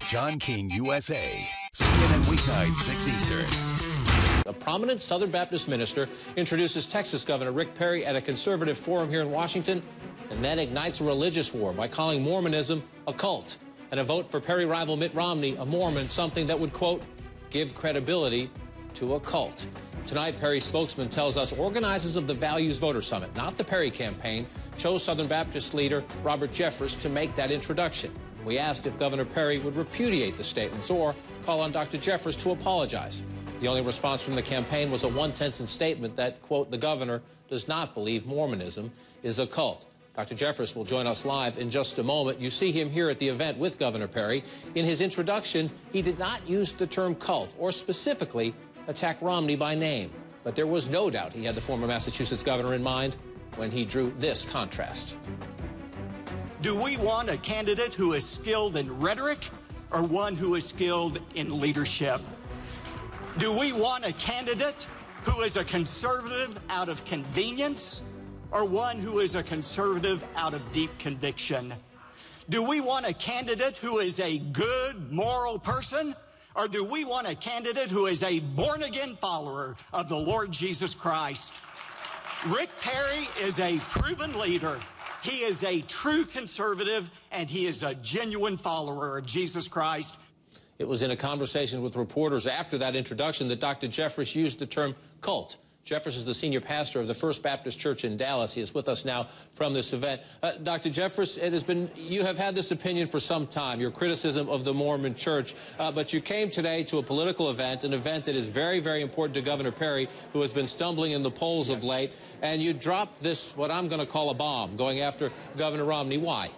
John King, USA. CNN weeknights, 6 Eastern. A prominent Southern Baptist minister introduces Texas Governor Rick Perry at a conservative forum here in Washington, and then ignites a religious war by calling Mormonism a cult, and a vote for Perry rival Mitt Romney, a Mormon, something that would, quote, give credibility to a cult. Tonight, Perry's spokesman tells us organizers of the Values Voter Summit, not the Perry campaign, chose Southern Baptist leader Robert Jeffress to make that introduction. We asked if Governor Perry would repudiate the statements or call on Dr. Jeffress to apologize. The only response from the campaign was a one-sentence statement that, quote, the governor does not believe Mormonism is a cult. Dr. Jeffress will join us live in just a moment. You see him here at the event with Governor Perry. In his introduction, he did not use the term cult or specifically attack Romney by name. But there was no doubt he had the former Massachusetts governor in mind when he drew this contrast. Do we want a candidate who is skilled in rhetoric or one who is skilled in leadership? Do we want a candidate who is a conservative out of convenience or one who is a conservative out of deep conviction? Do we want a candidate who is a good moral person, or do we want a candidate who is a born-again follower of the Lord Jesus Christ? Rick Perry is a proven leader. He is a true conservative, and he is a genuine follower of Jesus Christ. It was in a conversation with reporters after that introduction that Dr. Jeffress used the term cult. Jeffress is the senior pastor of the First Baptist Church in Dallas. He is with us now from this event. Dr. Jeffress, you have had this opinion for some time, your criticism of the Mormon Church, but you came today to a political event, an event that is very, very important to Governor Perry, who has been stumbling in the polls of late, and you dropped this, what I'm going to call a bomb, going after Governor Romney. Why?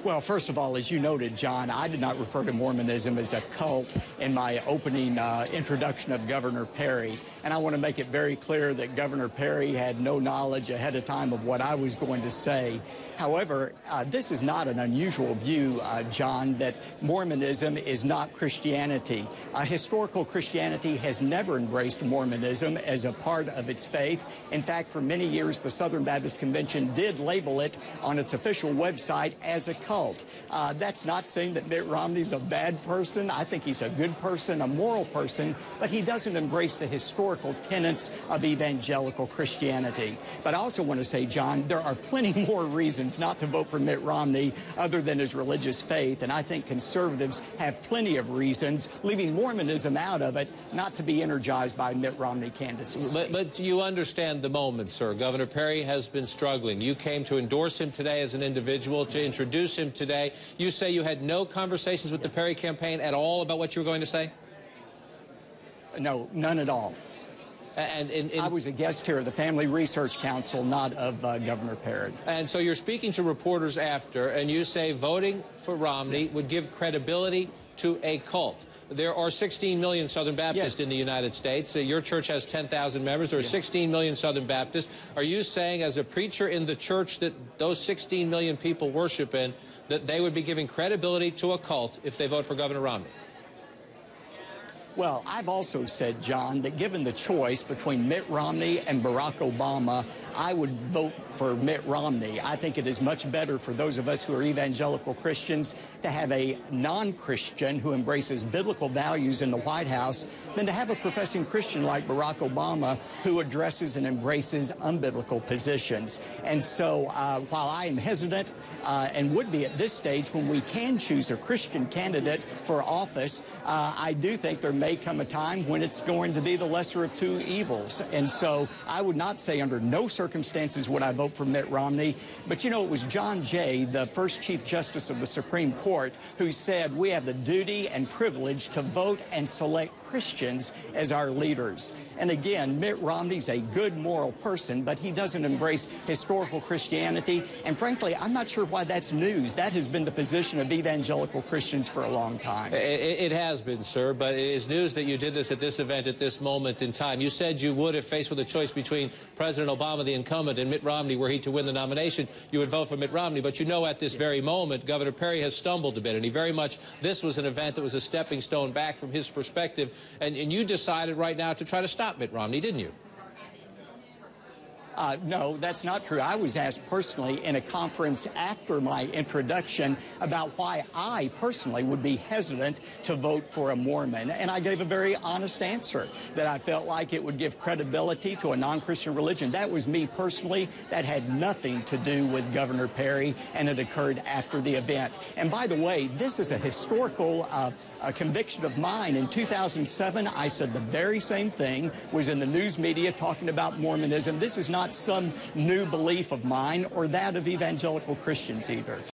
Well, first of all, as you noted, John, I did not refer to Mormonism as a cult in my opening introduction of Governor Perry. And I want to make it very clear that Governor Perry had no knowledge ahead of time of what I was going to say. However, this is not an unusual view, John, that Mormonism is not Christianity. Historical Christianity has never embraced Mormonism as a part of its faith. In fact, for many years, the Southern Baptist Convention did label it on its official website as a cult. That's not saying that Mitt Romney's a bad person. I think he's a good person, a moral person, but he doesn't embrace the historical tenets of evangelical Christianity. But I also want to say, John, there are plenty more reasons not to vote for Mitt Romney other than his religious faith, and I think conservatives have plenty of reasons, leaving Mormonism out of it, not to be energized by Mitt Romney candidacy. But you understand the moment, sir. Governor Perry has been struggling. You came to endorse him today as an individual, to introduce him today. You say you had no conversations with the Perry campaign at all about what you were going to say? No, none at all. And I was a guest here of the Family Research Council, not of Governor Perry. And so you're speaking to reporters after, and you say voting for Romney would give credibility to a cult. There are 16 million Southern Baptists in the United States. Your church has 10,000 members. There are 16 million Southern Baptists. Are you saying, as a preacher in the church that those 16 million people worship in, that they would be giving credibility to a cult if they vote for Governor Romney? Well, I've also said, John, that given the choice between Mitt Romney and Barack Obama, I would vote for Mitt Romney. I think it is much better for those of us who are evangelical Christians to have a non-Christian who embraces biblical values in the White House than to have a professing Christian like Barack Obama who addresses and embraces unbiblical positions. And so while I am hesitant and would be at this stage when we can choose a Christian candidate for office, I do think there may come a time when it's going to be the lesser of two evils. And so I would not say under no circumstances would I vote for Mitt Romney. But, you know, it was John Jay, the first Chief Justice of the Supreme Court, who said we have the duty and privilege to vote and select Christians as our leaders. And again, Mitt Romney's a good moral person, but he doesn't embrace historical Christianity. And frankly, I'm not sure why that's news. That has been the position of evangelical Christians for a long time. It has been, sir, but it is news that you did this at this event at this moment in time. You said you would, if faced with a choice between President Obama, the incumbent, and Mitt Romney, were he to win the nomination, you would vote for Mitt Romney. But you know, at this very moment, Governor Perry has stumbled a bit, and he very much, this was an event that was a stepping stone back from his perspective, and you decided right now to try to stop Mitt Romney, didn't you? No, that's not true. I was asked personally in a conference after my introduction about why I personally would be hesitant to vote for a Mormon, and I gave a very honest answer that I felt like it would give credibility to a non-Christian religion. That was me personally. That had nothing to do with Governor Perry, and it occurred after the event. And by the way, this is a historical conviction of mine. In 2007, I said the very same thing, was in the news media talking about Mormonism. This is not some new belief of mine or that of evangelical Christians either.